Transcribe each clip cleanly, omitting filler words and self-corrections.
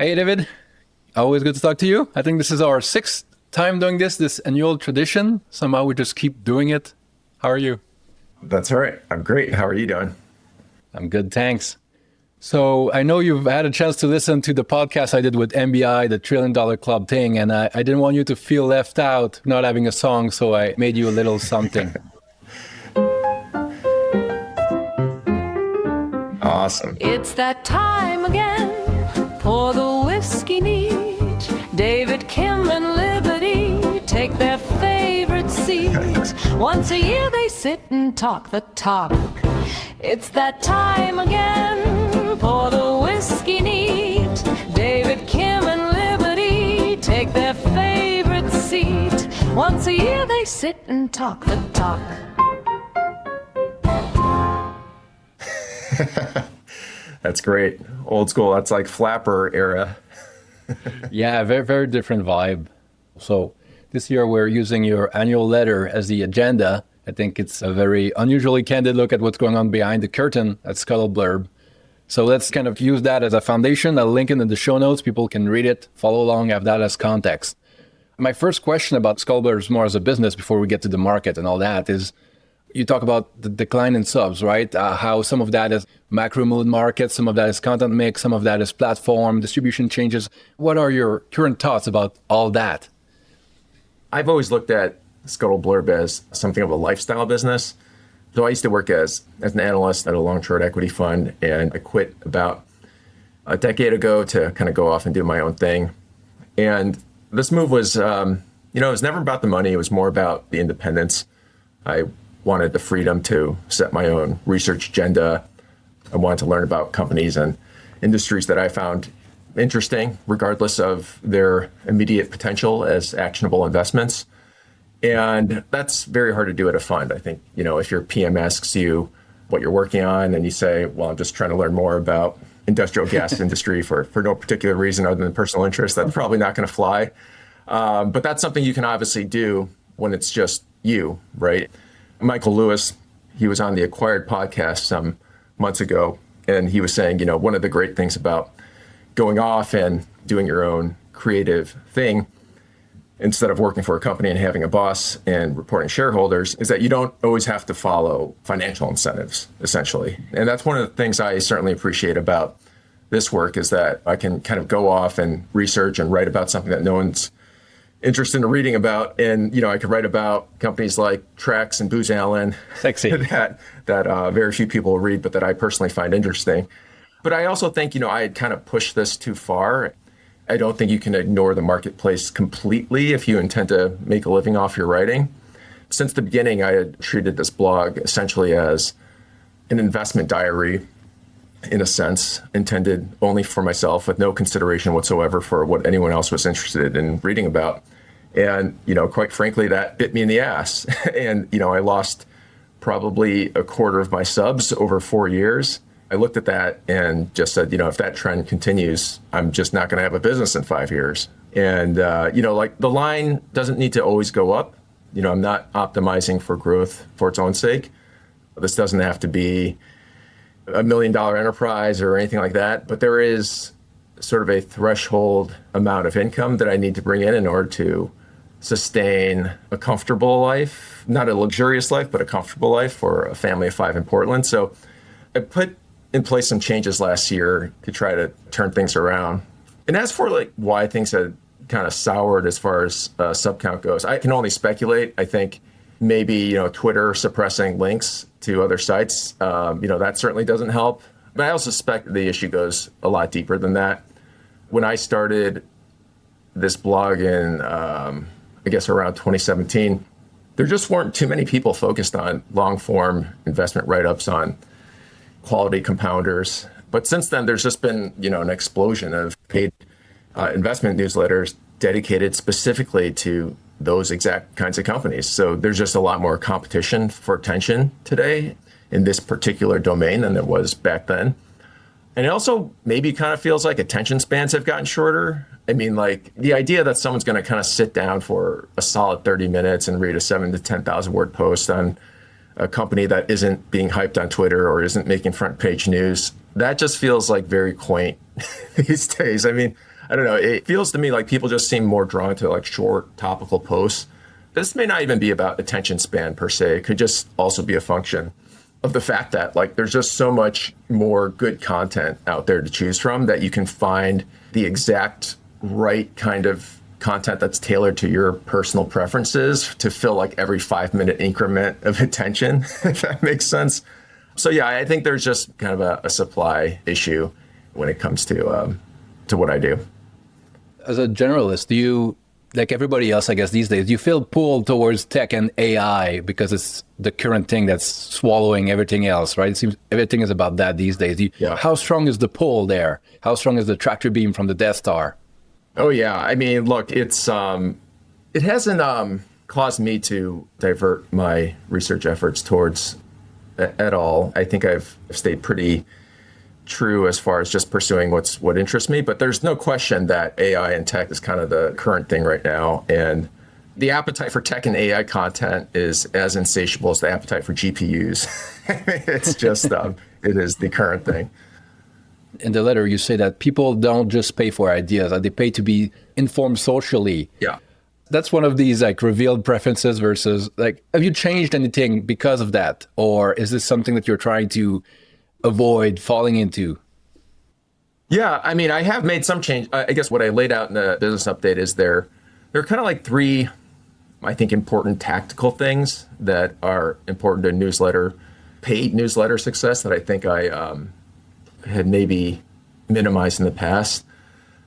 Hey, David. Always good to talk to you. I think this is our sixth time doing this annual tradition. Somehow we just keep doing it. How are you? That's all right. I'm great. How are you doing? I'm good, thanks. So I know you've had a chance to listen to the podcast I did with MBI, the $1 Trillion Club thing, and I didn't want you to feel left out not having a song, so I made you a little something. Awesome. It's that time again. Pour the whiskey neat. David, Kim, and Liberty take their favorite seats. Once a year they sit and talk the talk. It's that time again. Pour the whiskey neat. David, Kim, and Liberty take their favorite seat. Once a year they sit and talk the talk. That's great. Old school. That's like Flapper era. Yeah, very, very different vibe. So this year we're using your annual letter as the agenda. I think it's a very unusually candid look at what's going on behind the curtain at Scuttleblurb. So let's kind of use that as a foundation. I'll link it in the show notes. People can read it, follow along, have that as context. My first question about Scuttleblurb is more as a business before we get to the market and all that is, you talk about the decline in subs, right? How some of that is macro mood market, some of that is content mix, some of that is platform, distribution changes. What are your current thoughts about all that? I've always looked at Scuttleblurb as something of a lifestyle business. So I used to work as an analyst at a long-short equity fund, and I quit about a decade ago to kind of go off and do my own thing. And this move was, it was never about the money. It was more about the independence. I wanted the freedom to set my own research agenda. I wanted to learn about companies and industries that I found interesting, regardless of their immediate potential as actionable investments. And that's very hard to do at a fund. I think, if your PM asks you what you're working on and you say, well, I'm just trying to learn more about industrial gas industry for no particular reason other than personal interest, that's probably not going to fly. But that's something you can obviously do when it's just you, right? Michael Lewis, he was on the Acquired podcast some months ago, and he was saying, one of the great things about going off and doing your own creative thing instead of working for a company and having a boss and reporting shareholders is that you don't always have to follow financial incentives, essentially. And that's one of the things I certainly appreciate about this work is that I can kind of go off and research and write about something that no one's interested in reading about. And, I could write about companies like Trex and Booz Allen. Sexy. that very few people read, but that I personally find interesting. But I also think, I had kind of pushed this too far. I don't think you can ignore the marketplace completely if you intend to make a living off your writing. Since the beginning, I had treated this blog essentially as an investment diary, in a sense, intended only for myself with no consideration whatsoever for what anyone else was interested in reading about. And, quite frankly, that bit me in the ass. And, I lost probably a quarter of my subs over 4 years. I looked at that and just said, if that trend continues, I'm just not going to have a business in 5 years. And, the line doesn't need to always go up. I'm not optimizing for growth for its own sake. This doesn't have to be $1 million enterprise or anything like that. But there is sort of a threshold amount of income that I need to bring in order to sustain a comfortable life, not a luxurious life, but a comfortable life for a family of 5 in Portland. So I put in place some changes last year to try to turn things around. And as for why things had kind of soured as far as sub count goes, I can only speculate. I think maybe, Twitter suppressing links to other sites, that certainly doesn't help. But I also suspect the issue goes a lot deeper than that. When I started this blog in, around 2017, there just weren't too many people focused on long-form investment write-ups on quality compounders. But since then, there's just been, an explosion of paid investment newsletters dedicated specifically to those exact kinds of companies. So there's just a lot more competition for attention today in this particular domain than there was back then. And it also maybe kind of feels like attention spans have gotten shorter. I mean, the idea that someone's going to kind of sit down for a solid 30 minutes and read a 7,000 to 10,000 word post on a company that isn't being hyped on Twitter or isn't making front page news, that just feels like very quaint these days. I mean, I don't know. It feels to me like people just seem more drawn to like short topical posts. This may not even be about attention span per se. It could just also be a function of the fact that like there's just so much more good content out there to choose from that you can find the exact right kind of content that's tailored to your personal preferences to fill like every 5-minute increment of attention, if that makes sense. So yeah, I think there's just kind of a supply issue when it comes to what I do. As a generalist, do you, like everybody else, I guess, these days, do you feel pulled towards tech and AI because it's the current thing that's swallowing everything else, right? It seems everything is about that these days. Yeah. How strong is the pull there? How strong is the tractor beam from the Death Star? Oh yeah, I mean, look, it hasn't caused me to divert my research efforts towards at all. I think I've stayed pretty true as far as just pursuing what interests me, but there's no question that AI and tech is kind of the current thing right now. And the appetite for tech and AI content is as insatiable as the appetite for GPUs. It's just, it is the current thing. In the letter, you say that people don't just pay for ideas, they pay to be informed socially. Yeah. That's one of these like revealed preferences versus like, have you changed anything because of that? Or is this something that you're trying to avoid falling into? Yeah, I mean, I have made some change. I guess what I laid out in the business update is there are kind of like 3, I think, important tactical things that are important to paid newsletter success that I think I had maybe minimized in the past.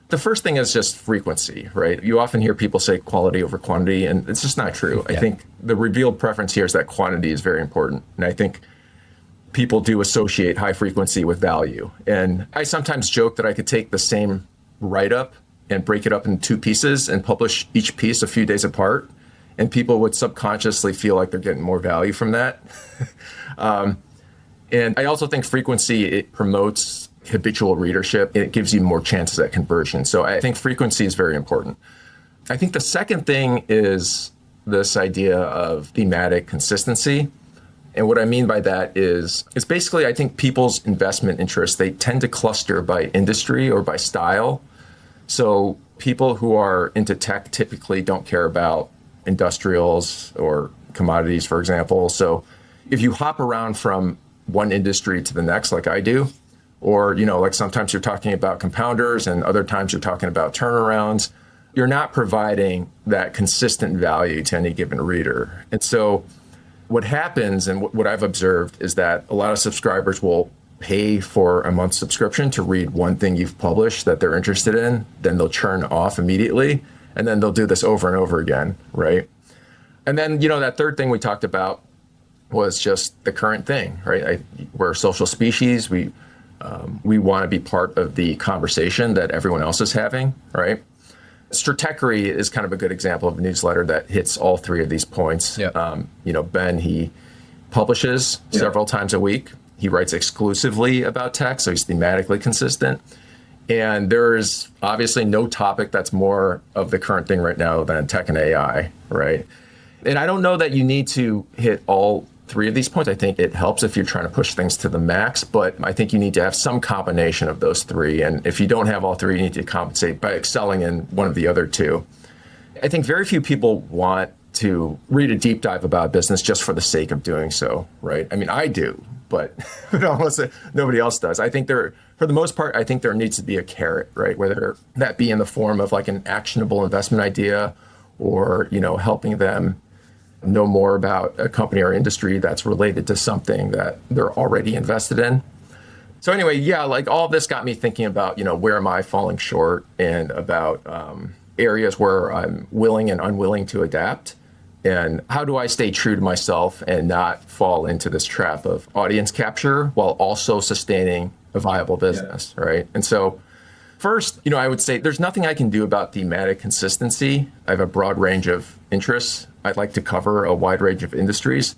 The first thing is just frequency, right? You often hear people say quality over quantity, and it's just not true. Yeah. I think the revealed preference here is that quantity is very important. And I think people do associate high frequency with value. And I sometimes joke that I could take the same write-up and break it up into 2 pieces and publish each piece a few days apart. And people would subconsciously feel like they're getting more value from that. And I also think frequency, it promotes habitual readership. It gives you more chances at conversion. So I think frequency is very important. I think the second thing is this idea of thematic consistency. And what I mean by that is, it's basically, I think people's investment interests, they tend to cluster by industry or by style. So people who are into tech typically don't care about industrials or commodities, for example. So if you hop around from one industry to the next, like I do, or, like sometimes you're talking about compounders and other times you're talking about turnarounds, you're not providing that consistent value to any given reader. And so what happens, and what I've observed, is that a lot of subscribers will pay for a month's subscription to read one thing you've published that they're interested in, then they'll churn off immediately, and then they'll do this over and over again, right? And then, that third thing we talked about was just the current thing, right? We're a social species. We want to be part of the conversation that everyone else is having, right? Stratechery is kind of a good example of a newsletter that hits all 3 of these points. Yeah. Ben, he publishes several times a week. He writes exclusively about tech, so he's thematically consistent. And there's obviously no topic that's more of the current thing right now than tech and AI, right? And I don't know that you need to hit all 3 of these points. I think it helps if you're trying to push things to the max, but I think you need to have some combination of those 3. And if you don't have all 3, you need to compensate by excelling in one of the other 2. I think very few people want to read a deep dive about business just for the sake of doing so, right? I mean, I do, but almost nobody else does. I think for the most part, I think there needs to be a carrot, right? Whether that be in the form of like an actionable investment idea or, helping them know more about a company or industry that's related to something that they're already invested in. So anyway, yeah, like all of this got me thinking about, where am I falling short and about areas where I'm willing and unwilling to adapt. And how do I stay true to myself and not fall into this trap of audience capture while also sustaining a viable business, right? And so first, I would say there's nothing I can do about thematic consistency. I have a broad range of interests. I'd like to cover a wide range of industries.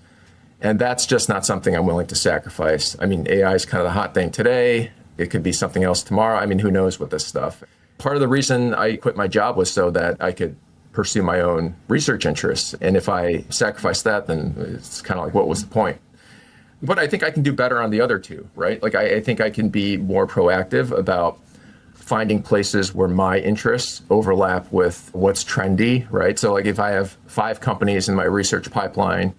And that's just not something I'm willing to sacrifice. I mean, AI is kind of the hot thing today. It could be something else tomorrow. I mean, who knows with this stuff? Part of the reason I quit my job was so that I could pursue my own research interests. And if I sacrifice that, then it's kind of like, what was the point? But I think I can do better on the other two, right? Like I think I can be more proactive about finding places where my interests overlap with what's trendy, right? So like if I have 5 companies in my research pipeline,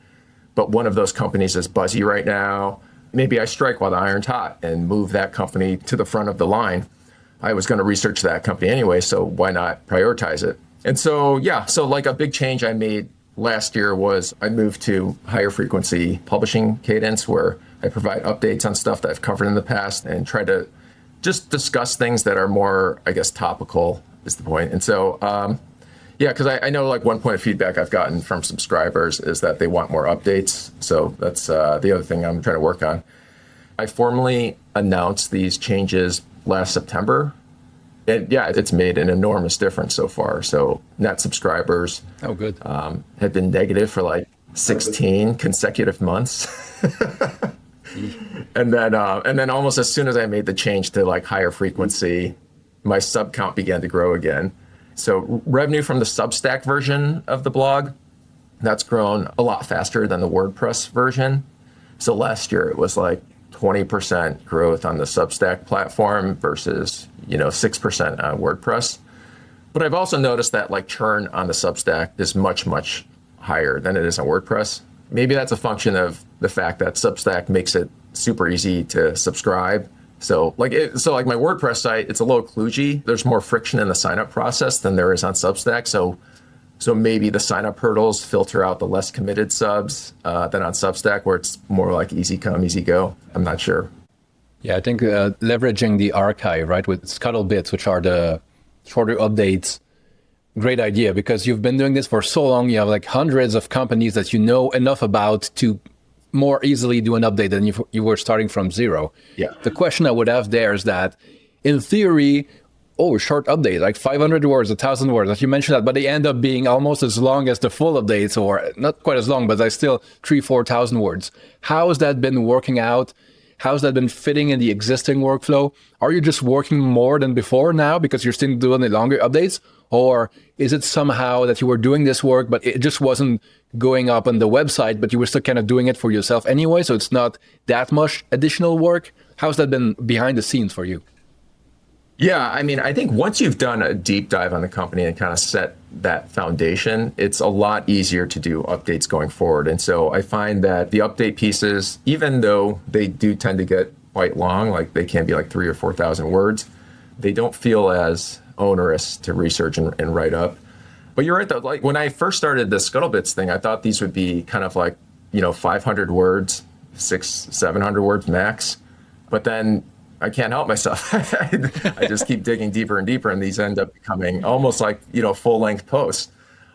but one of those companies is buzzy right now, maybe I strike while the iron's hot and move that company to the front of the line. I was going to research that company anyway, so why not prioritize it? And so, yeah, so like a big change I made last year was I moved to higher frequency publishing cadence where I provide updates on stuff that I've covered in the past and try to just discuss things that are more, I guess, topical is the point. And so, yeah, because I know like one point of feedback I've gotten from subscribers is that they want more updates. So that's the other thing I'm trying to work on. I formally announced these changes last September. And yeah, it's made an enormous difference so far. So net subscribers good. Have been negative for like 16 consecutive months. And then almost as soon as I made the change to like higher frequency, my sub count began to grow again. So revenue from the Substack version of the blog, that's grown a lot faster than the WordPress version. So last year it was like 20% growth on the Substack platform versus, 6% on WordPress. But I've also noticed that like churn on the Substack is much, much higher than it is on WordPress. Maybe that's a function of the fact that Substack makes it super easy to subscribe. So like my WordPress site, it's a little kludgy. There's more friction in the sign-up process than there is on Substack. So maybe the sign-up hurdles filter out the less committed subs than on Substack, where it's more like easy come, easy go. I'm not sure. Yeah, I think leveraging the archive, right, with Scuttlebits, which are the shorter updates, great idea, because you've been doing this for so long. You have like hundreds of companies that you know enough about to more easily do an update than you were starting from zero. Yeah. The question I would have there is that, in theory, short updates, like 500 words, 1,000 words, as you mentioned that, but they end up being almost as long as the full updates, or not quite as long, but they still 3,000-4,000 words. How has that been working out? How's that been fitting in the existing workflow? Are you just working more than before now because you're still doing the longer updates? Or is it somehow that you were doing this work, but it just wasn't going up on the website, but you were still kind of doing it for yourself anyway, so it's not that much additional work? How's that been behind the scenes for you? Yeah, I mean, I think once you've done a deep dive on the company and kind of set that foundation, it's a lot easier to do updates going forward. And so I find that the update pieces, even though they do tend to get quite long, like they can be like 3,000 or 4,000 words, they don't feel as onerous to research and write up. But you're right, though. Like when I first started the Scuttlebits thing, I thought these would be kind of like, 500 words, 600-700 words max. But then I can't help myself. I just keep digging deeper and deeper, and these end up becoming almost like, full-length posts.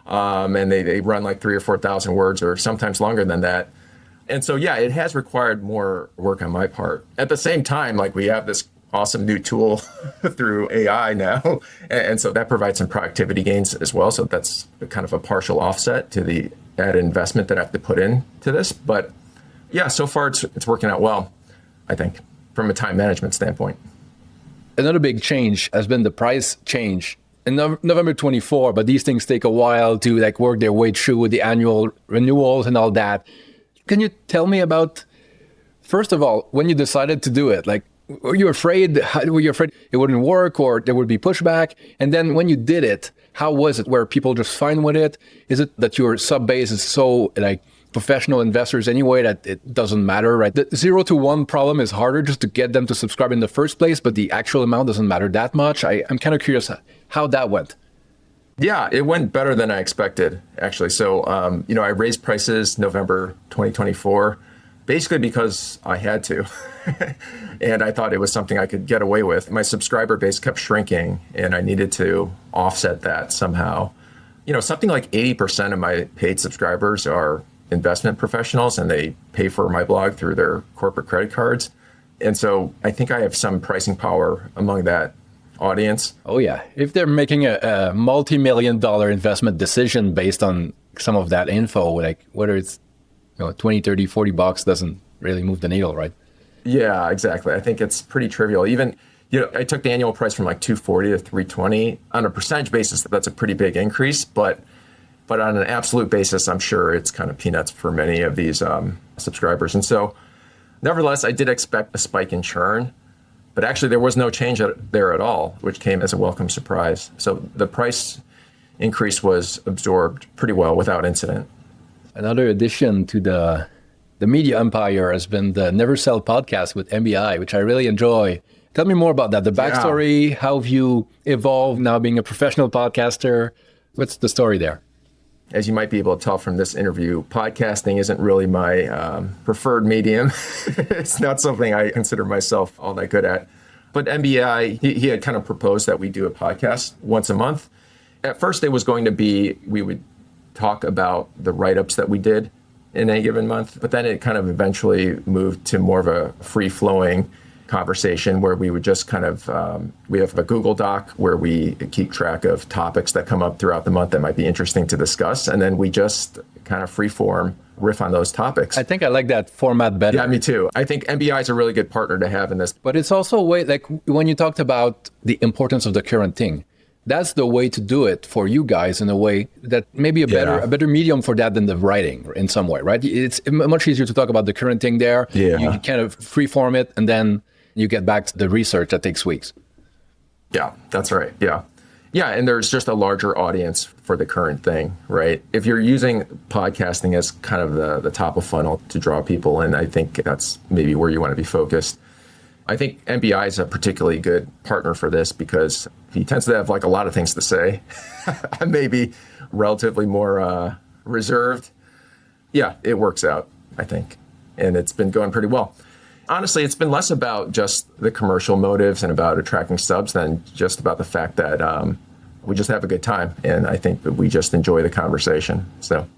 And they run like 3,000 or 4,000 words, or sometimes longer than that. And so, yeah, it has required more work on my part. At the same time, like we have this awesome new tool through AI now. And so that provides some productivity gains as well. So that's kind of a partial offset to the added investment that I have to put into this. But yeah, so far it's working out well, I think, from a time management standpoint. Another big change has been the price change in November 24, but these things take a while to like work their way through with the annual renewals and all that. Can you tell me about, first of all, when you decided to do it, like, were you afraid it wouldn't work or there would be pushback? And then when you did it, how was it? Were people just fine with it? Is it that your sub base is so like professional investors anyway that it doesn't matter, right? The 0 to 1 problem is harder just to get them to subscribe in the first place, but the actual amount doesn't matter that much. I'm kind of curious how that went. Yeah, it went better than I expected, actually. So, I raised prices November 2024, basically because I had to. And I thought it was something I could get away with. My subscriber base kept shrinking, and I needed to offset that somehow. Something like 80% of my paid subscribers are investment professionals, and they pay for my blog through their corporate credit cards. And so I think I have some pricing power among that audience. Oh, yeah. If they're making a multi-million-dollar investment decision based on some of that info, like whether it's 20, 30, $40 doesn't really move the needle, right? Yeah, exactly. I think it's pretty trivial. Even, I took the annual price from like $240 to $320. On a percentage basis, that's a pretty big increase, but on an absolute basis, I'm sure it's kind of peanuts for many of these subscribers. And so Nevertheless, I did expect a spike in churn, but actually there was no change there at all, which came as a welcome surprise. So the price increase was absorbed pretty well without incident. Another addition to the media empire has been the Never Sell podcast with MBI, which I really enjoy. Tell me more about that, the backstory, how have you evolved now being a professional podcaster? What's the story there? As you might be able to tell from this interview, podcasting isn't really my preferred medium. It's not something I consider myself all that good at. But MBI, he had kind of proposed that we do a podcast once a month. At first, it was going to be, we would talk about the write-ups that we did in a given month. But then it kind of eventually moved to more of a free-flowing conversation where we would just kind of, we have a Google Doc where we keep track of topics that come up throughout the month that might be interesting to discuss. And then we just kind of free-form riff on those topics. I think I like that format better. Yeah, me too. I think MBI is a really good partner to have in this. But it's also a way, like when you talked about the importance of the current thing, that's the way to do it for you guys in a way that maybe a better medium for that than the writing in some way, right? It's much easier to talk about the current thing there. Yeah. You kind of freeform it and then you get back to the research that takes weeks. Yeah, that's right. Yeah. Yeah, and there's just a larger audience for the current thing, right? If you're using podcasting as kind of the top of funnel to draw people in, I think that's maybe where you want to be focused. I think MBI is a particularly good partner for this because he tends to have like a lot of things to say. I may be relatively more reserved. Yeah, it works out, I think. And it's been going pretty well. Honestly, it's been less about just the commercial motives and about attracting subs than just about the fact that we just have a good time. And I think that we just enjoy the conversation. So,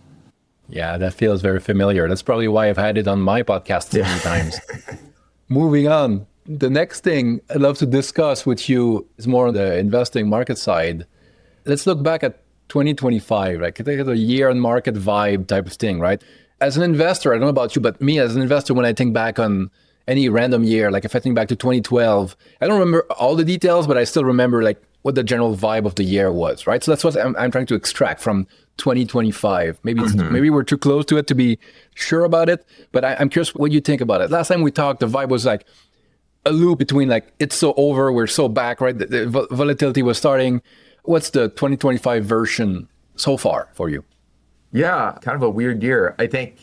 yeah, that feels very familiar. That's probably why I've had it on my podcast so many times. Moving on. The next thing I'd love to discuss with you is more on the investing market side. Let's look back at 2025, like a year on market vibe type of thing, right? As an investor, I don't know about you, but me as an investor, when I think back on any random year, like if I think back to 2012, I don't remember all the details, but I still remember like what the general vibe of the year was, right? So that's what I'm trying to extract from 2025. Maybe we're too close to it to be sure about it, but I'm curious what you think about it. Last time we talked, the vibe was like a loop between like, it's so over, we're so back, right? The volatility was starting. What's the 2025 version so far for you? Yeah, kind of a weird year. I think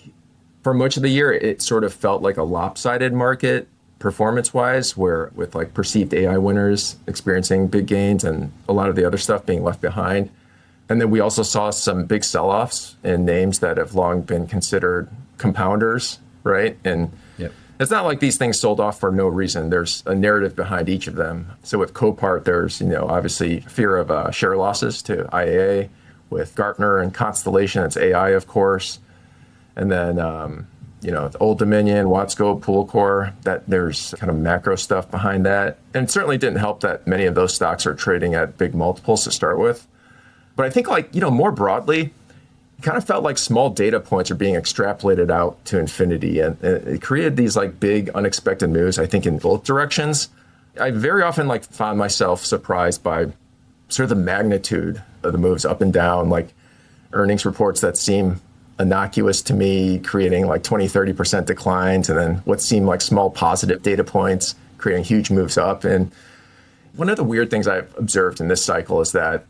for much of the year, it sort of felt like a lopsided market performance-wise, where with like perceived AI winners experiencing big gains and a lot of the other stuff being left behind. And then we also saw some big sell-offs in names that have long been considered compounders, right? And it's not like these things sold off for no reason. There's a narrative behind each of them. So with Copart, there's, obviously fear of share losses to a.k.a. With Gartner and Constellation, it's AI, of course. And then, Old Dominion, Watsco, Poolcore, that there's kind of macro stuff behind that. And it certainly didn't help that many of those stocks are trading at big multiples to start with. But I think more broadly, it kind of felt like small data points are being extrapolated out to infinity. And it created these like big unexpected moves, I think, in both directions. I very often found myself surprised by sort of the magnitude of the moves up and down, like earnings reports that seem innocuous to me, creating like 20, 30% declines, and then what seemed like small positive data points, creating huge moves up. And one of the weird things I've observed in this cycle is that,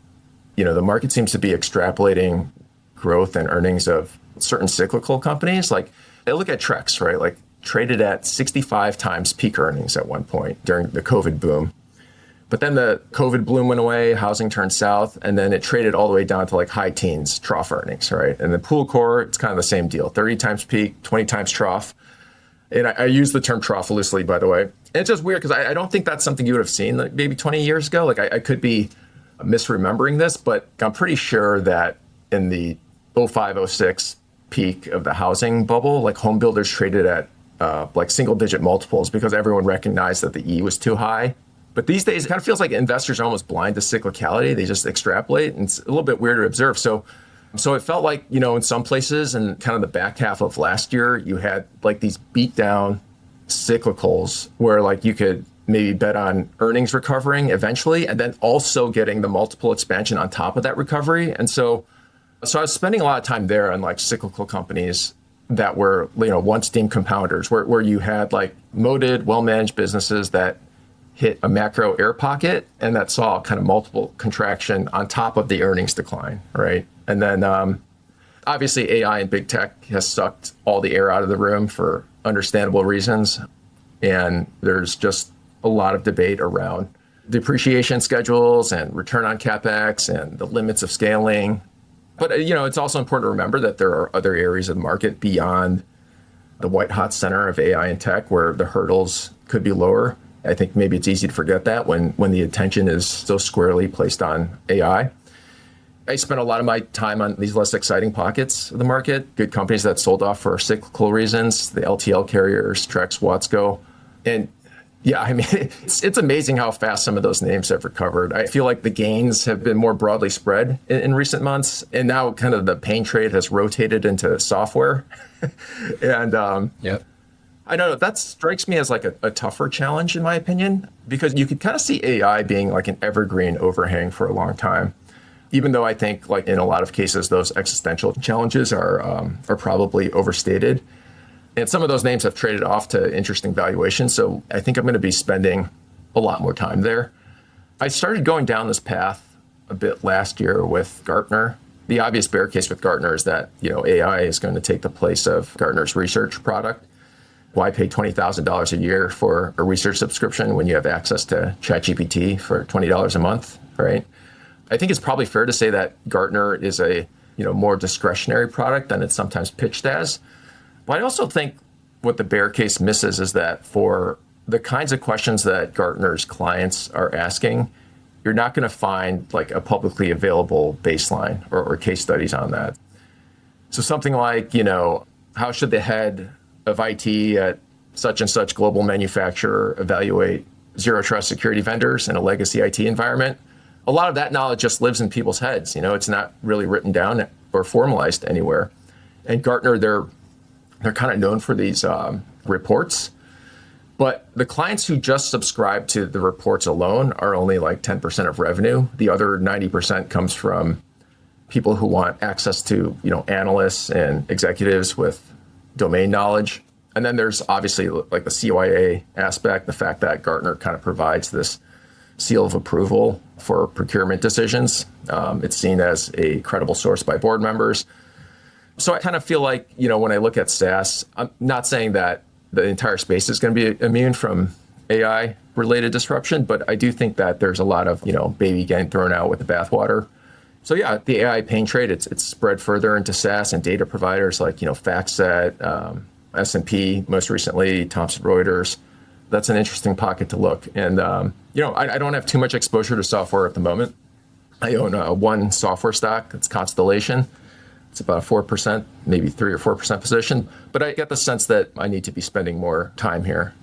the market seems to be extrapolating growth and earnings of certain cyclical companies. Like I look at Trex, right? Like traded at 65 times peak earnings at one point during the COVID boom. But then the COVID bloom went away, housing turned south, and then it traded all the way down to like high teens trough earnings, right? And the Poolcore, it's kind of the same deal, 30 times peak, 20 times trough. And I use the term trough loosely, by the way. And it's just weird because I don't think that's something you would have seen like maybe 20 years ago. Like I could be misremembering this, but I'm pretty sure that in the 05-06 peak of the housing bubble, like home builders traded at like single digit multiples because everyone recognized that the E was too high. But these days, it kind of feels like investors are almost blind to cyclicality. They just extrapolate, and it's a little bit weird to observe. So it felt like, in some places and kind of the back half of last year, you had like these beat down cyclicals where like you could maybe bet on earnings recovering eventually, and then also getting the multiple expansion on top of that recovery. And so I was spending a lot of time there on like cyclical companies that were, once deemed compounders, where you had like moated, well-managed businesses that hit a macro air pocket and that saw kind of multiple contraction on top of the earnings decline, right? And then obviously AI and big tech has sucked all the air out of the room for understandable reasons. And there's just a lot of debate around depreciation schedules and return on CapEx and the limits of scaling. But, it's also important to remember that there are other areas of the market beyond the white hot center of AI and tech where the hurdles could be lower. I think maybe it's easy to forget that when the attention is so squarely placed on AI. I spent a lot of my time on these less exciting pockets of the market, good companies that sold off for cyclical reasons, the LTL carriers, Trex, Watsco. And yeah, I mean, it's amazing how fast some of those names have recovered. I feel like the gains have been more broadly spread in recent months. And now kind of the pain trade has rotated into software. And Yep. I don't know, that strikes me as like a tougher challenge in my opinion, because you could kind of see AI being like an evergreen overhang for a long time. Even though I think like in a lot of cases, those existential challenges are probably overstated. And some of those names have traded off to interesting valuations. So I think I'm going to be spending a lot more time there. I started going down this path a bit last year with Gartner. The obvious bear case with Gartner is that, AI is going to take the place of Gartner's research product. Why pay $20,000 a year for a research subscription when you have access to ChatGPT for $20 a month, right? I think it's probably fair to say that Gartner is a, more discretionary product than it's sometimes pitched as. But I also think what the bear case misses is that for the kinds of questions that Gartner's clients are asking, you're not going to find like a publicly available baseline or case studies on that. So something like, how should the head of IT at such and such global manufacturer evaluate zero trust security vendors in a legacy IT environment? A lot of that knowledge just lives in people's heads. It's not really written down or formalized anywhere. And Gartner, they're kind of known for these reports, but the clients who just subscribe to the reports alone are only like 10% of revenue. The other 90% comes from people who want access to, analysts and executives with domain knowledge. And then there's obviously like the CYA aspect, the fact that Gartner kind of provides this seal of approval for procurement decisions. It's seen as a credible source by board members. So I kind of feel like, when I look at SaaS, I'm not saying that the entire space is going to be immune from AI-related disruption, but I do think that there's a lot of, baby getting thrown out with the bathwater. So yeah, the AI pain trade, it's spread further into SaaS and data providers like, FactSet, S&P, most recently, Thomson Reuters. That's an interesting pocket to look. And, I don't have too much exposure to software at the moment. I own one software stock, it's Constellation. It's about a 4%, maybe 3 or 4% position. But I get the sense that I need to be spending more time here.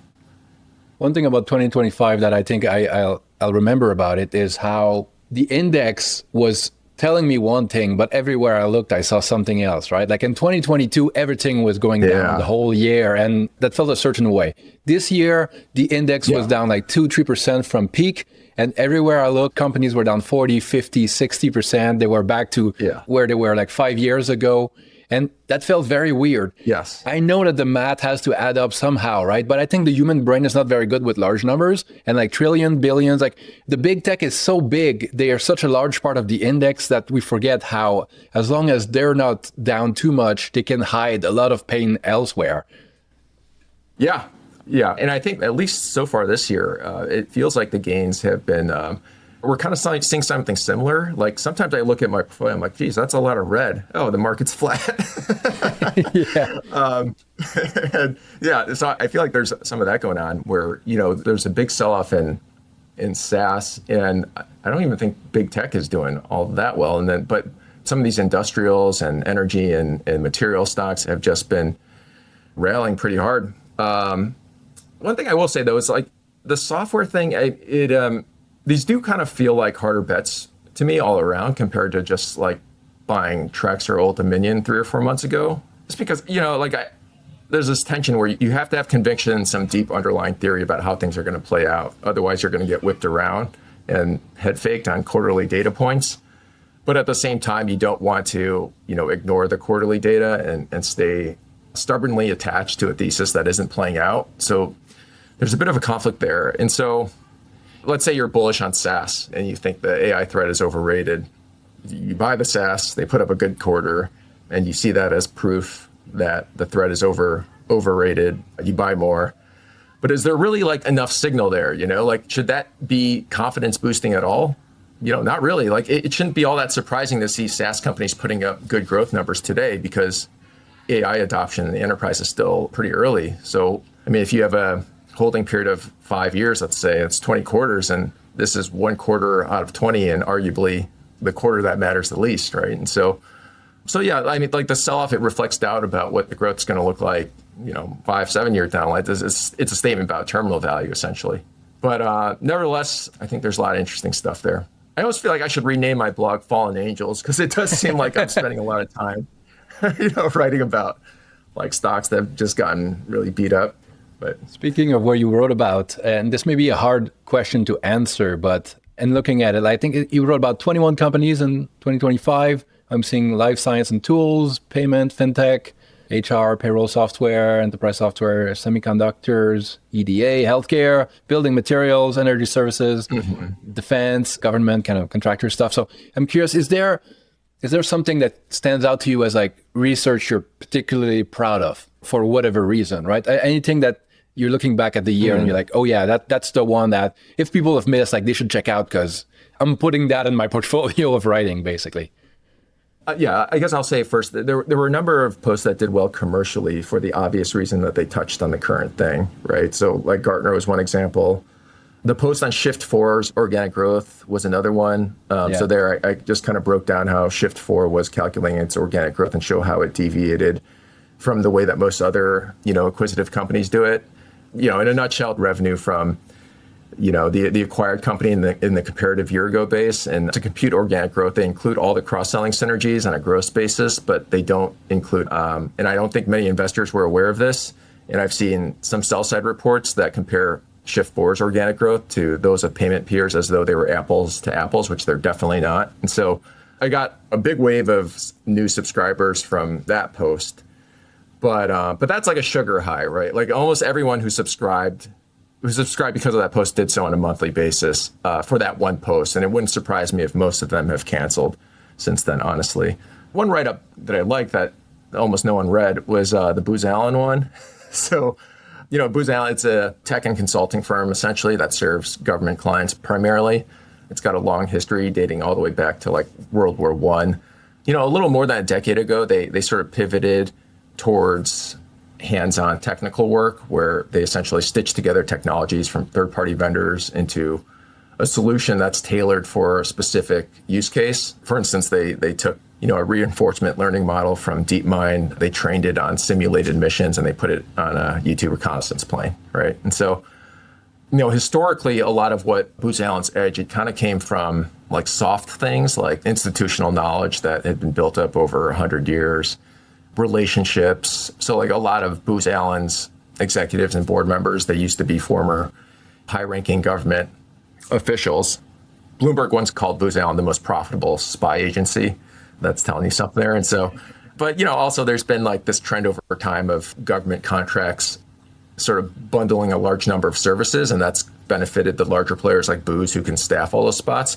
One thing about 2025 that I think I'll remember about it is how the index was telling me one thing, but everywhere I looked, I saw something else, right? Like in 2022, everything was going down the whole year, and that felt a certain way. This year, the index was down like 2-3% from peak. And everywhere I look, companies were down 40, 50, 60%. They were back to where they were like 5 years ago. And that felt very weird. Yes. I know that the math has to add up somehow, right? But I think the human brain is not very good with large numbers and like trillion, billions. Like the big tech is so big. They are such a large part of the index that we forget how, as long as they're not down too much, they can hide a lot of pain elsewhere. Yeah. Yeah, and I think at least so far this year, it feels like the gains have been, we're kind of seeing something similar. Like sometimes I look at my portfolio, I'm like, geez, that's a lot of red. Oh, the market's flat. So I feel like there's some of that going on where, there's a big sell-off in SaaS, and I don't even think big tech is doing all that well. But some of these industrials and energy and material stocks have just been rallying pretty hard. One thing I will say, though, is like the software thing, these do kind of feel like harder bets to me all around compared to just like buying Trex or Old Dominion 3 or 4 months ago. Just because, there's this tension where you have to have conviction and some deep underlying theory about how things are going to play out. Otherwise, you're going to get whipped around and head faked on quarterly data points. But at the same time, you don't want to, ignore the quarterly data and stay stubbornly attached to a thesis that isn't playing out. So there's a bit of a conflict there. And so let's say you're bullish on SaaS and you think the AI threat is overrated. You buy the SaaS, they put up a good quarter, and you see that as proof that the threat is overrated. You buy more. But is there really like enough signal there? Like, should that be confidence boosting at all? Not really. Like, it shouldn't be all that surprising to see SaaS companies putting up good growth numbers today, because AI adoption in the enterprise is still pretty early. So, I mean, if you have a holding period of 5 years, let's say it's 20 quarters, and this is one quarter out of 20, and arguably the quarter that matters the least, right? And so yeah, I mean, like the sell-off, it reflects doubt about what the growth is going to look like, 5-7 years down the line. It's a statement about terminal value, essentially. But nevertheless, I think there's a lot of interesting stuff there. I always feel like I should rename my blog Fallen Angels, because it does seem like I'm spending a lot of time, writing about like stocks that have just gotten really beat up. But speaking of what you wrote about, and this may be a hard question to answer, but and looking at it, I think you wrote about 21 companies in 2025. I'm seeing life science and tools, payment, fintech, HR, payroll software, enterprise software, semiconductors, EDA, healthcare, building materials, energy services, defense, government, kind of contractor stuff. So I'm curious, is there something that stands out to you as like research you're particularly proud of for whatever reason, right? Anything that you're looking back at the year and you're like, oh yeah, that's the one that if people have missed, like they should check out because I'm putting that in my portfolio of writing, basically. Yeah, I guess I'll say first that there were a number of posts that did well commercially for the obvious reason that they touched on the current thing, right? So like Gartner was one example. The post on Shift4's organic growth was another one. So there I just kind of broke down how Shift4 was calculating its organic growth and show how it deviated from the way that most other, acquisitive companies do it. In a nutshell, revenue from, the acquired company in the comparative year ago base. And to compute organic growth, they include all the cross-selling synergies on a gross basis, but they don't include, and I don't think many investors were aware of this. And I've seen some sell-side reports that compare Shift4's organic growth to those of payment peers as though they were apples to apples, which they're definitely not. And so I got a big wave of new subscribers from that post. But that's like a sugar high, right? Like almost everyone who subscribed because of that post did so on a monthly basis for that one post. And it wouldn't surprise me if most of them have canceled since then, honestly. One write-up that I liked that almost no one read was the Booz Allen one. So, Booz Allen, it's a tech and consulting firm, essentially, that serves government clients primarily. It's got a long history dating all the way back to like World War I. A little more than a decade ago, they sort of pivoted towards hands-on technical work where they essentially stitch together technologies from third-party vendors into a solution that's tailored for a specific use case. For instance, they took a reinforcement learning model from DeepMind, they trained it on simulated missions, and they put it on a U-2 reconnaissance plane, right? And so, historically, a lot of what Booz Allen's edge, it kind of came from like soft things like institutional knowledge that had been built up over 100 years, relationships. So like a lot of Booz Allen's executives and board members, they used to be former high-ranking government officials. Bloomberg once called Booz Allen the most profitable spy agency. That's telling you something there. And so, but also there's been like this trend over time of government contracts sort of bundling a large number of services, and that's benefited the larger players like Booz who can staff all those spots.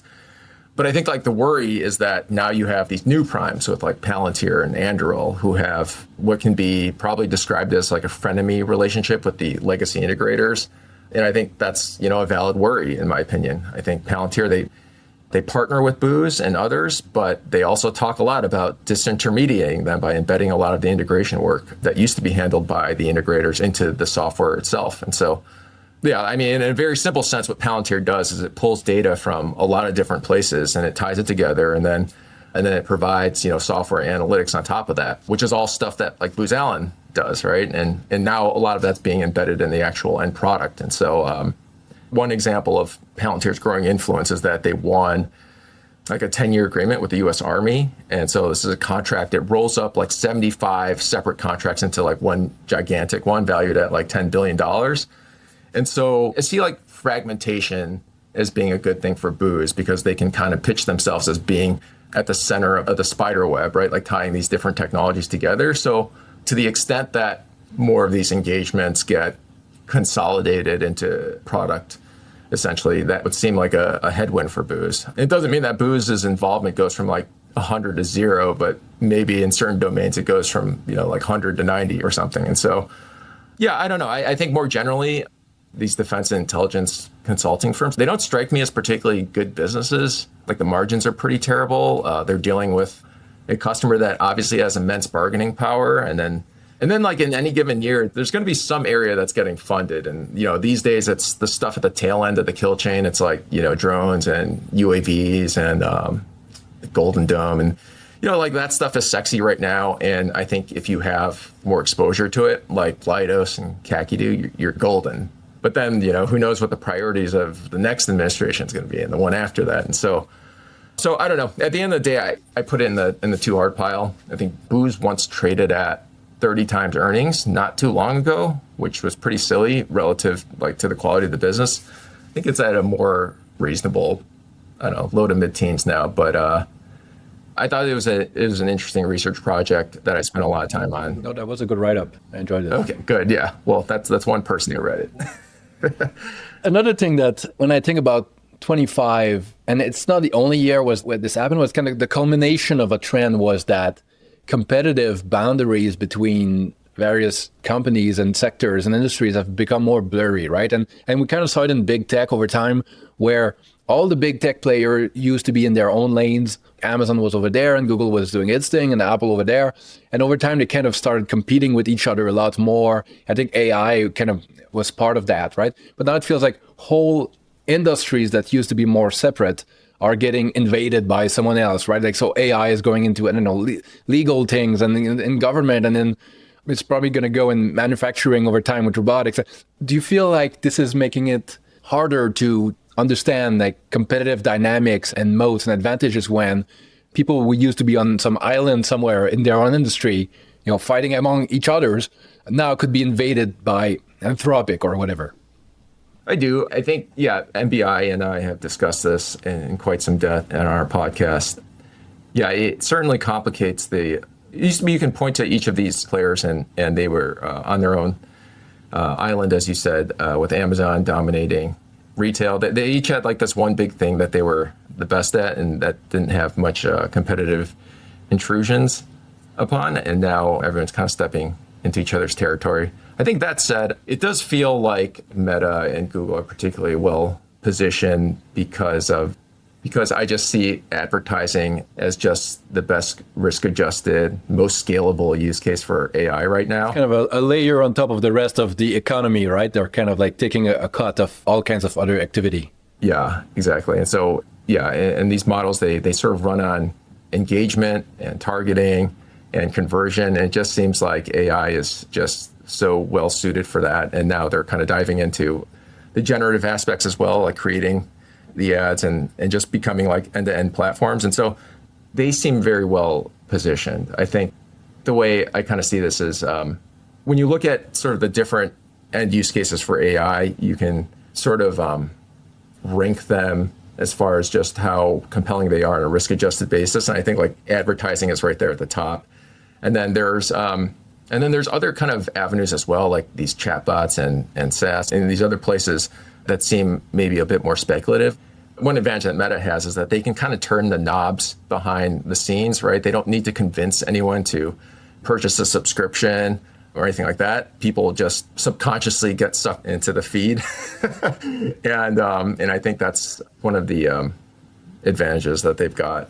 But I think like the worry is that now you have these new primes with like Palantir and Anduril who have what can be probably described as like a frenemy relationship with the legacy integrators. And I think that's, a valid worry in my opinion. I think Palantir, they partner with Booz and others, but they also talk a lot about disintermediating them by embedding a lot of the integration work that used to be handled by the integrators into the software itself. And so, yeah, I mean, in a very simple sense, what Palantir does is it pulls data from a lot of different places and it ties it together, and then it provides, software analytics on top of that, which is all stuff that like Booz Allen does, right? And now a lot of that's being embedded in the actual end product. And so one example of Palantir's growing influence is that they won like a 10-year agreement with the U.S. Army. And so this is a contract that rolls up like 75 separate contracts into like one gigantic one valued at like $10 billion. And so I see like fragmentation as being a good thing for Booz because they can kind of pitch themselves as being at the center of the spider web, right? Like tying these different technologies together. So to the extent that more of these engagements get consolidated into product, essentially, that would seem like a headwind for booze. It doesn't mean that booze's involvement goes from like 100 to 0, but maybe in certain domains it goes from, like 100 to 90 or something. And so, yeah, I don't know. I think more generally, these defense and intelligence consulting firms, they don't strike me as particularly good businesses. Like the margins are pretty terrible. They're dealing with a customer that obviously has immense bargaining power. And then like in any given year, there's going to be some area that's getting funded. And, these days it's the stuff at the tail end of the kill chain. It's like, drones and UAVs and Golden Dome. And, like that stuff is sexy right now. And I think if you have more exposure to it, like Leidos and Khaki do, you're golden. But then, who knows what the priorities of the next administration is going to be and the one after that. And so I don't know. At the end of the day, I put it in the too hard pile. I think booze once traded at 30 times earnings not too long ago, which was pretty silly relative to the quality of the business. I think it's at a more reasonable, low to mid-teens now. But I thought it was an interesting research project that I spent a lot of time on. No, that was a good write-up. I enjoyed it. Okay, good. Yeah. Well, that's one person who read it. Another thing that when I think about 25, and it's not the only year where this happened, was kind of the culmination of a trend was that competitive boundaries between various companies and sectors and industries have become more blurry, right? And we kind of saw it in big tech over time, where all the big tech players used to be in their own lanes. Amazon was over there and Google was doing its thing and Apple over there. And over time, they kind of started competing with each other a lot more. I think AI kind of was part of that, right? But now it feels like whole industries that used to be more separate are getting invaded by someone else, right? Like, so AI is going into, legal things and in government, and then it's probably going to go in manufacturing over time with robotics. Do you feel like this is making it harder to understand like competitive dynamics and moats and advantages when people who used to be on some island somewhere in their own industry, fighting among each others, now could be invaded by Anthropic or whatever? I do. I think, MBI and I have discussed this in quite some depth on our podcast. Yeah, it certainly complicates it used to be you can point to each of these players and they were on their own island, as you said, with Amazon dominating retail. They each had like this one big thing that they were the best at and that didn't have much competitive intrusions upon. And now everyone's kind of stepping into each other's territory. I think that said, it does feel like Meta and Google are particularly well positioned because I just see advertising as just the best risk-adjusted, most scalable use case for AI right now. Kind of a layer on top of the rest of the economy, right? They're kind of like taking a cut of all kinds of other activity. Yeah, exactly. And so, and these models, they sort of run on engagement and targeting and conversion. And it just seems like AI is just so well suited for that. And now they're kind of diving into the generative aspects as well, like creating the ads and just becoming like end-to-end platforms. And so they seem very well positioned. I think the way I kind of see this is when you look at sort of the different end use cases for AI, you can sort of rank them as far as just how compelling they are on a risk-adjusted basis. And I think like advertising is right there at the top. And then there's other kind of avenues as well, like these chatbots and SaaS and these other places that seem maybe a bit more speculative. One advantage that Meta has is that they can kind of turn the knobs behind the scenes, right? They don't need to convince anyone to purchase a subscription or anything like that. People just subconsciously get sucked into the feed. And I think that's one of the advantages that they've got.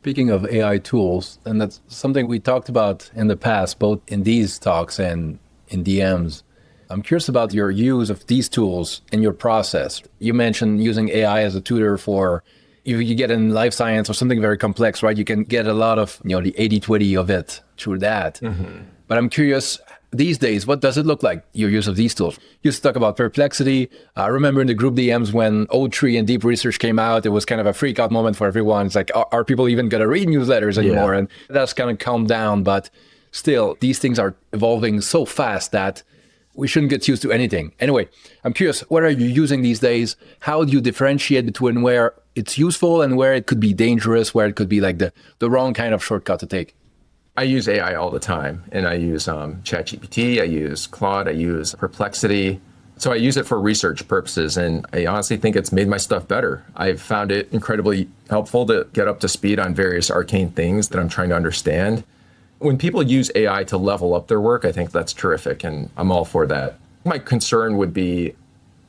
Speaking of AI tools, and that's something we talked about in the past, both in these talks and in DMs, I'm curious about your use of these tools in your process. You mentioned using AI as a tutor for, if you get in life science or something very complex, right? You can get a lot of, the 80-20 of it through that. Mm-hmm. But I'm curious, these days, what does it look like, your use of these tools? You used to talk about perplexity. I remember in the group DMs when O3 and deep research came out, it was kind of a freak out moment for everyone. It's like, are people even going to read newsletters anymore? Yeah. And that's kind of calmed down. But still, these things are evolving so fast that we shouldn't get used to anything. Anyway, I'm curious, what are you using these days? How do you differentiate between where it's useful and where it could be dangerous, where it could be like the wrong kind of shortcut to take? I use AI all the time, and I use ChatGPT, I use Claude, I use Perplexity. So I use it for research purposes, and I honestly think it's made my stuff better. I've found it incredibly helpful to get up to speed on various arcane things that I'm trying to understand. When people use AI to level up their work, I think that's terrific, and I'm all for that. My concern would be,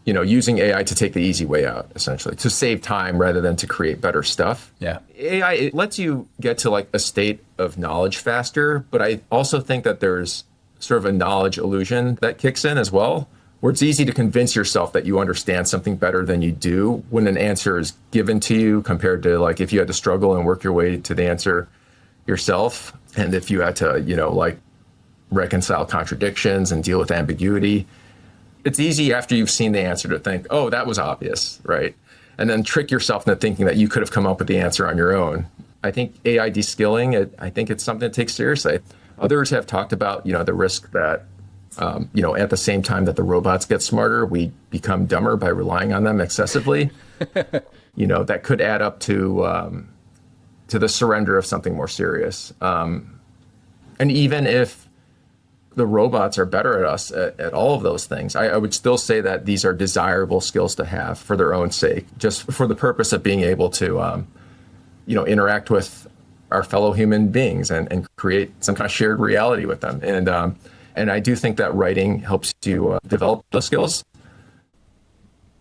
using AI to take the easy way out, essentially, to save time rather than to create better stuff. Yeah. AI, it lets you get to like a state of knowledge faster, but I also think that there's sort of a knowledge illusion that kicks in as well, where it's easy to convince yourself that you understand something better than you do when an answer is given to you, compared to like if you had to struggle and work your way to the answer yourself. And if you had to, reconcile contradictions and deal with ambiguity. It's easy after you've seen the answer to think, oh, that was obvious, right? And then trick yourself into thinking that you could have come up with the answer on your own. I think AI de-skilling, I think it's something to take seriously. Others have talked about, the risk that, at the same time that the robots get smarter, we become dumber by relying on them excessively. That could add up to the surrender of something more serious. And even if the robots are better at us at all of those things, I would still say that these are desirable skills to have for their own sake, just for the purpose of being able to, interact with our fellow human beings and create some kind of shared reality with them. And I do think that writing helps you develop those skills.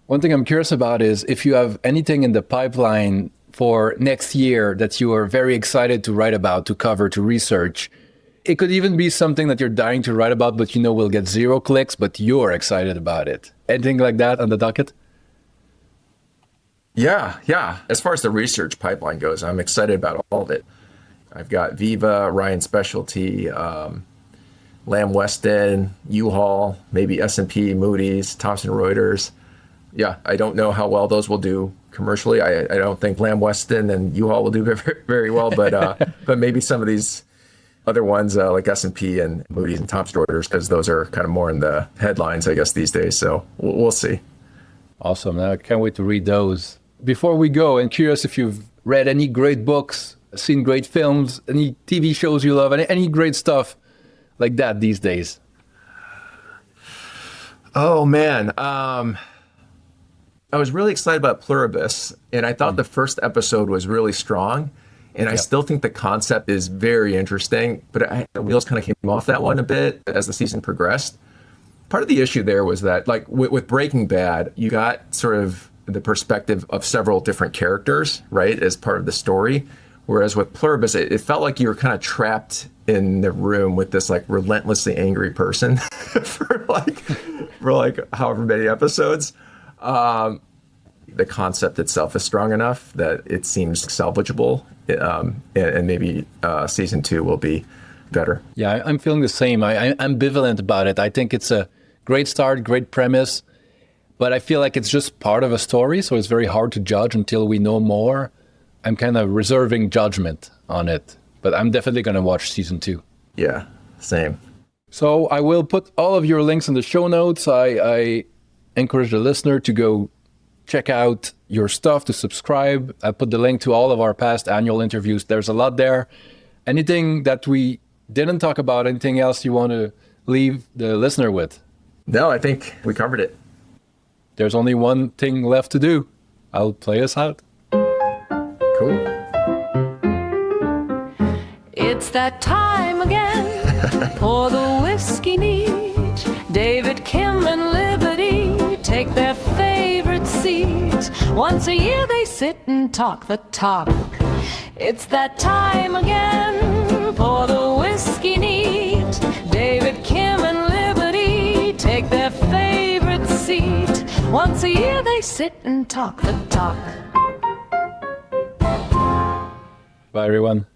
One thing I'm curious about is if you have anything in the pipeline for next year that you are very excited to write about, to cover, to research. It could even be something that you're dying to write about, but will get 0 clicks, but you're excited about it. Anything like that on the docket? Yeah. As far as the research pipeline goes, I'm excited about all of it. I've got Viva, Ryan Specialty, Lamb Weston, U-Haul, maybe S&P, Moody's, Thomson Reuters. Yeah, I don't know how well those will do commercially. I don't think Lamb Weston and U-Haul will do very, very well, but maybe some of these other ones like S&P and Moody's and Thomson Reuters, because those are kind of more in the headlines, I guess, these days. So we'll see. Awesome. I can't wait to read those. Before we go, I'm curious if you've read any great books, seen great films, any TV shows you love, any great stuff like that these days. Oh, man. I was really excited about Pluribus, and I thought the first episode was really strong. And I still think the concept is very interesting, but the wheels kind of came off that one a bit as the season progressed. Part of the issue there was that, like with Breaking Bad, you got sort of the perspective of several different characters, right, as part of the story. Whereas with Pluribus, it felt like you were kind of trapped in the room with this like relentlessly angry person for however many episodes. The concept itself is strong enough that it seems salvageable, and maybe season 2 will be better. Yeah, I'm feeling the same. I'm ambivalent about it. I think it's a great start, great premise, but I feel like it's just part of a story, so it's very hard to judge until we know more. I'm kind of reserving judgment on it, but I'm definitely going to watch season 2. Yeah, same. So I will put all of your links in the show notes. I encourage the listener to go check out your stuff, to subscribe. I put the link to all of our past annual interviews. There's a lot there. Anything that we didn't talk about, anything else you want to leave the listener with? No, I think we covered it. There's only one thing left to do. I'll play us out. Cool. It's that time again. Pour the whiskey neat. David, Kim, and Liberty take their favorite seat. Once a year they sit and talk the talk. It's that time again. Pour the whiskey neat. David, Kim, and Liberty take their favorite seat. Once a year they sit and talk the talk. Bye, everyone.